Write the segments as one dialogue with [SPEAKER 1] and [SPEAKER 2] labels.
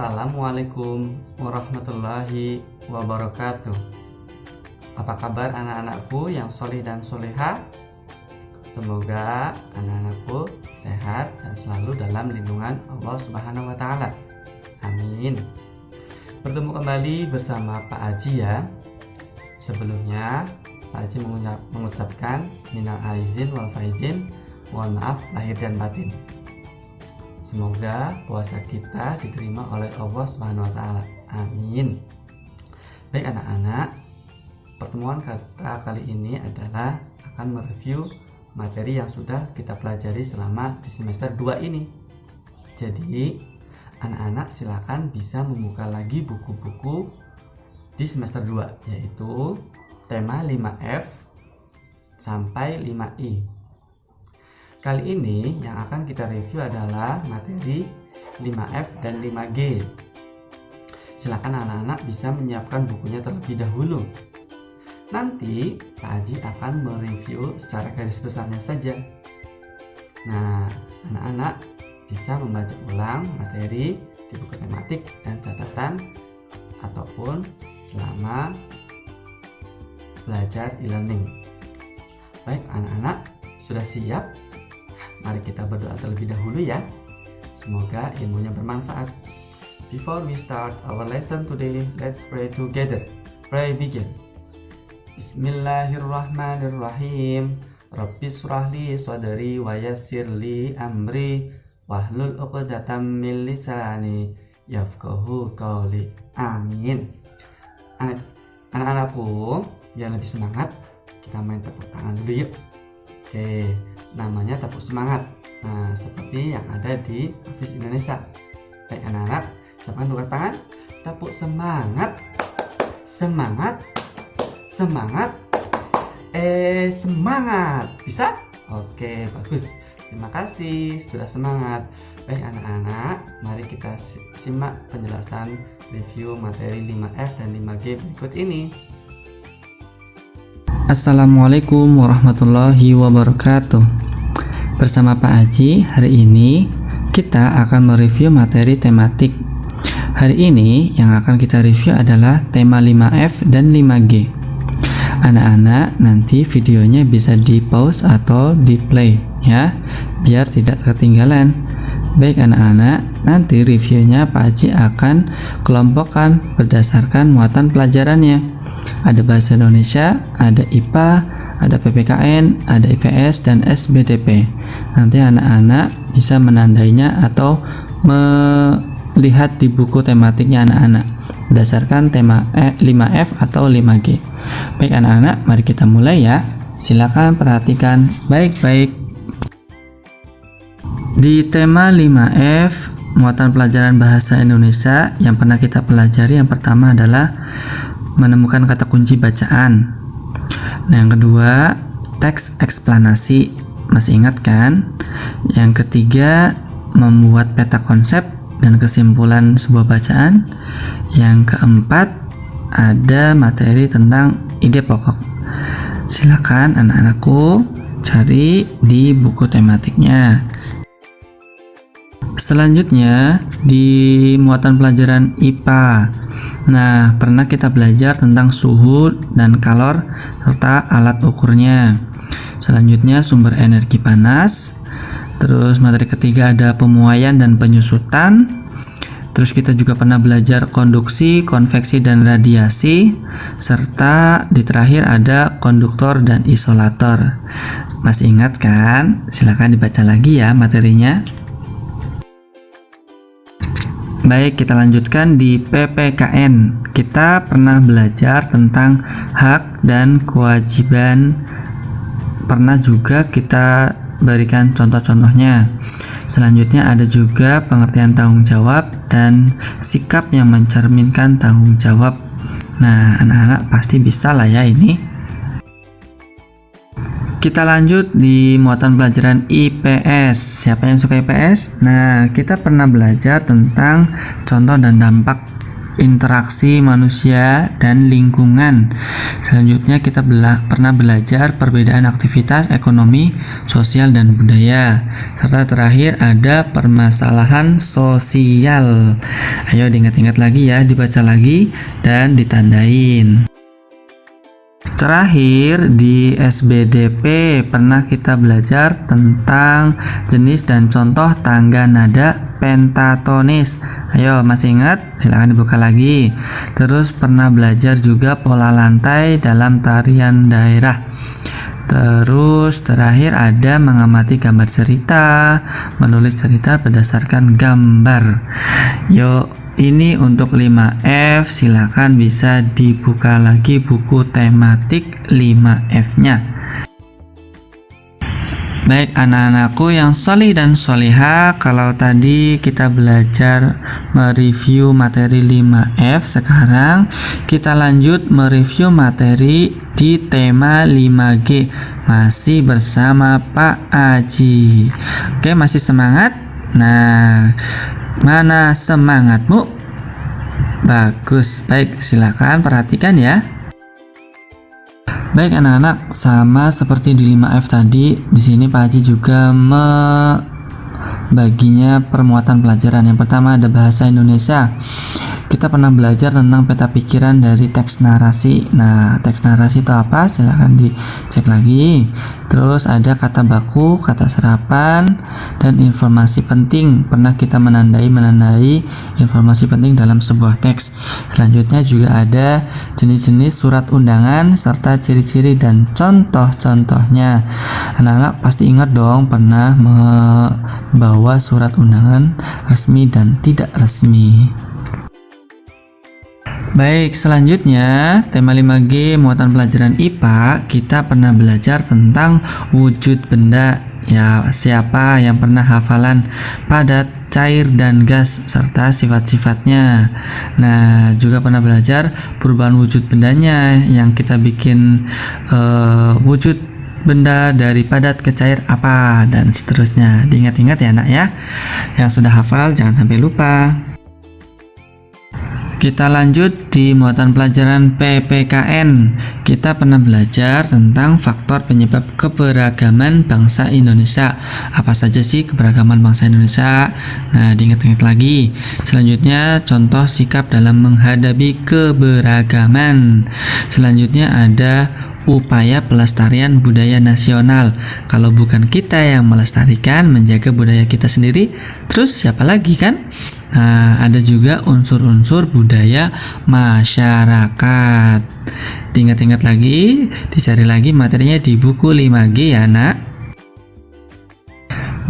[SPEAKER 1] Assalamualaikum warahmatullahi wabarakatuh. Apa kabar anak-anakku yang soleh dan soleha? Semoga anak-anakku sehat dan selalu dalam lindungan Allah Subhanahu wa Ta'ala. Amin. Bertemu kembali bersama Pak Haji ya. Sebelumnya Pak Haji mengucapkan minal aizin wal faizin, mohon maaf lahir dan batin. Semoga puasa kita diterima oleh Allah Subhanahu wa Ta'ala. Amin. Baik anak-anak, pertemuan kita kali ini adalah akan mereview materi yang sudah kita pelajari selama di semester 2 ini. Jadi, anak-anak silakan bisa membuka lagi buku-buku di semester 2, yaitu tema 5F sampai 5I. Kali ini yang akan kita review adalah materi 5F dan 5G. Silakan anak-anak bisa menyiapkan bukunya terlebih dahulu. Nanti Pak Haji akan mereview secara garis besarnya saja. Nah, anak-anak bisa membaca ulang materi di buku tematik dan catatan ataupun selama belajar e-learning. Baik anak-anak, sudah siap? Mari kita berdoa terlebih dahulu ya. Semoga ilmunya bermanfaat. Before we start our lesson today, let's pray together. Pray begin. Bismillahirrahmanirrahim. Rabbis shrahli sadri wa yassirli amri wahlul 'uqdatam min lisani yafqahu qawli. Amin. Anak-anakku, biar lebih semangat, kita main tepuk tangan dulu yuk. Oke, namanya tepuk semangat. Nah, seperti yang ada di Hafiz Indonesia. Baik anak-anak, siapkan dua tangan. Tepuk semangat. Semangat. Semangat. Semangat. Bisa? Oke, bagus. Terima kasih sudah semangat. Baik anak-anak, mari kita simak penjelasan review materi 5F dan 5G berikut ini.
[SPEAKER 2] Assalamualaikum warahmatullahi wabarakatuh. Bersama Pak Haji, hari ini kita akan mereview materi tematik. Hari ini yang akan kita review adalah tema 5F dan 5G. Anak-anak, nanti videonya bisa di pause atau di play ya, biar tidak ketinggalan. Baik anak-anak, nanti reviewnya Pak Haji akan kelompokkan berdasarkan muatan pelajarannya. Ada bahasa Indonesia, ada IPA, ada PPKN, ada IPS, dan SBDP. Nanti anak-anak bisa menandainya atau melihat di buku tematiknya anak-anak berdasarkan tema 5F atau 5G. Baik anak-anak, mari kita mulai ya. Silakan perhatikan baik-baik. Di tema 5F, muatan pelajaran bahasa Indonesia yang pernah kita pelajari, yang pertama adalah menemukan kata kunci bacaan. Nah, yang kedua, teks eksplanasi. Masih ingat kan? Yang ketiga, membuat peta konsep dan kesimpulan sebuah bacaan. Yang keempat, ada materi tentang ide pokok. Silakan anak-anakku cari di buku tematiknya. Selanjutnya di muatan pelajaran IPA. Nah, pernah kita belajar tentang suhu dan kalor serta alat ukurnya. Selanjutnya sumber energi panas. Terus materi ketiga ada pemuaian dan penyusutan. Terus kita juga pernah belajar konduksi, konveksi dan radiasi. Serta di terakhir ada konduktor dan isolator. Masih ingat kan? Silakan dibaca lagi ya materinya. Baik, kita lanjutkan di PPKN. Kita pernah belajar tentang hak dan kewajiban. Pernah juga kita berikan contoh-contohnya. Selanjutnya ada juga pengertian tanggung jawab dan sikap yang mencerminkan tanggung jawab. Nah, anak-anak pasti bisa lah ya ini. Kita lanjut di muatan pelajaran IPS. Siapa yang suka IPS? Nah, kita pernah belajar tentang contoh dan dampak. interaksi manusia dan lingkungan. Selanjutnya kita pernah belajar perbedaan aktivitas ekonomi, sosial, dan budaya. Serta terakhir ada permasalahan sosial. Ayo diingat-ingat lagi ya, dibaca lagi dan ditandain. Terakhir di SBDP pernah kita belajar tentang jenis dan contoh tangga nada pentatonis. Ayo, masih ingat? Silahkan dibuka lagi. Terus pernah belajar juga pola lantai dalam tarian daerah. Terus terakhir ada mengamati gambar cerita, menulis cerita berdasarkan gambar. Yuk, ini untuk 5F, silakan bisa dibuka lagi buku tematik 5F-nya. Baik anak-anakku yang sholih dan sholihah, kalau tadi kita belajar mereview materi 5F, sekarang kita lanjut mereview materi di tema 5G. Masih bersama Pak Aji. Oke, masih semangat? Nah, mana semangatmu? Bagus. Baik, silakan perhatikan ya. Baik anak-anak, sama seperti di 5F tadi, di sini Pak Haji juga membaginya permuatan pelajaran. Yang pertama ada bahasa Indonesia. Kita pernah belajar tentang peta pikiran dari teks narasi. Nah, teks narasi itu apa? Silahkan dicek lagi. Terus ada kata baku, kata serapan, dan informasi penting. Pernah kita menandai informasi penting dalam sebuah teks. Selanjutnya juga ada jenis-jenis surat undangan serta ciri-ciri dan contoh-contohnya. Anak-anak pasti ingat dong pernah membawa surat undangan resmi dan tidak resmi. Baik, selanjutnya tema 5G muatan pelajaran IPA, kita pernah belajar tentang wujud benda. Ya, siapa yang pernah hafalan padat, cair, dan gas serta sifat-sifatnya. Nah, juga pernah belajar perubahan wujud bendanya yang kita bikin wujud benda dari padat ke cair apa dan seterusnya. Diingat-ingat ya anak ya. Yang sudah hafal jangan sampai lupa. Kita lanjut di muatan pelajaran PPKN. Kita pernah belajar tentang faktor penyebab keberagaman bangsa Indonesia. Apa saja sih keberagaman bangsa Indonesia? Nah, diingat-ingat lagi. Selanjutnya, contoh sikap dalam menghadapi keberagaman. Selanjutnya ada upaya pelestarian budaya nasional. Kalau bukan kita yang melestarikan, menjaga budaya kita sendiri, terus siapa lagi kan? Nah, ada juga unsur-unsur budaya masyarakat. Diingat-ingat lagi, dicari lagi materinya di buku 5G ya nak.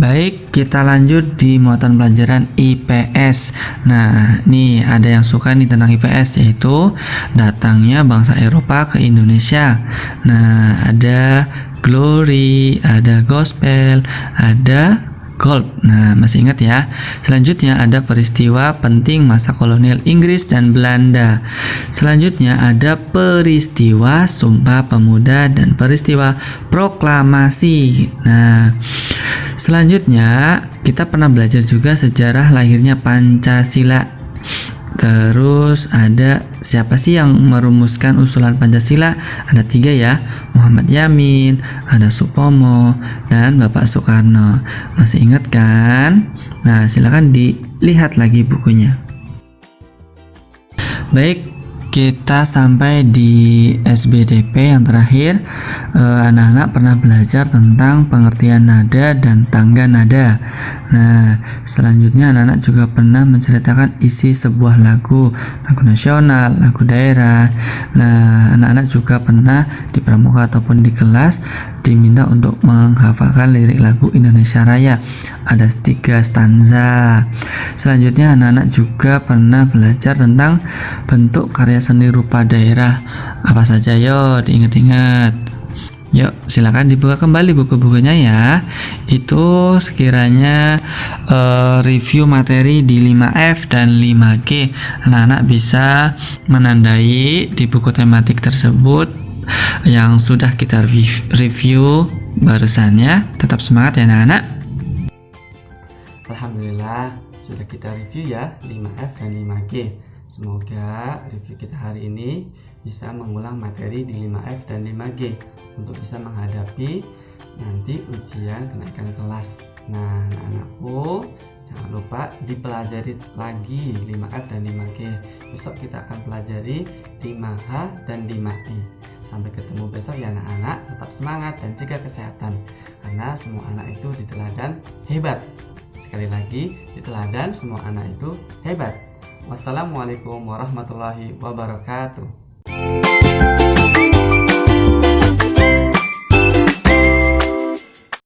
[SPEAKER 2] Baik, kita lanjut di muatan pelajaran IPS. Nah, nih ada yang suka nih tentang IPS, yaitu datangnya bangsa Eropa ke Indonesia. Nah, ada glory, ada gospel, ada gold. Nah, masih ingat ya. Selanjutnya ada peristiwa penting masa kolonial Inggris dan Belanda. Selanjutnya ada peristiwa Sumpah Pemuda dan peristiwa proklamasi. Nah, selanjutnya kita pernah belajar juga sejarah lahirnya Pancasila. Terus ada siapa sih yang merumuskan usulan Pancasila? Ada 3 ya, Muhammad Yamin, ada Supomo, dan Bapak Soekarno. Masih ingat kan? Nah, silakan dilihat lagi bukunya. Baik, kita sampai di SBDP yang terakhir. Anak-anak pernah belajar tentang pengertian nada dan tangga nada. Nah, selanjutnya anak-anak juga pernah menceritakan isi sebuah lagu nasional, lagu daerah. Nah, anak-anak juga pernah di pramuka ataupun di kelas diminta untuk menghafalkan lirik lagu Indonesia Raya. Ada 3 stanza. Selanjutnya anak-anak juga pernah belajar tentang bentuk karya seni rupa daerah. Apa saja? Yuk diingat-ingat. Yuk silakan dibuka kembali buku-bukunya ya. Itu sekiranya review materi di 5F dan 5G. Anak-anak bisa menandai di buku tematik tersebut yang sudah kita review barusan ya. Tetap semangat ya anak-anak.
[SPEAKER 1] Alhamdulillah sudah kita review ya 5F dan 5G. Semoga review kita hari ini bisa mengulang materi di 5F dan 5G untuk bisa menghadapi nanti ujian kenaikan kelas. Nah, anak-anakku, jangan lupa dipelajari lagi 5F dan 5G. Besok kita akan pelajari 5H dan 5I. Sampai ketemu besok ya anak-anak, tetap semangat dan jaga kesehatan. Karena semua anak itu di teladan hebat. Sekali lagi, di teladan semua anak itu hebat. Wassalamualaikum warahmatullahi wabarakatuh.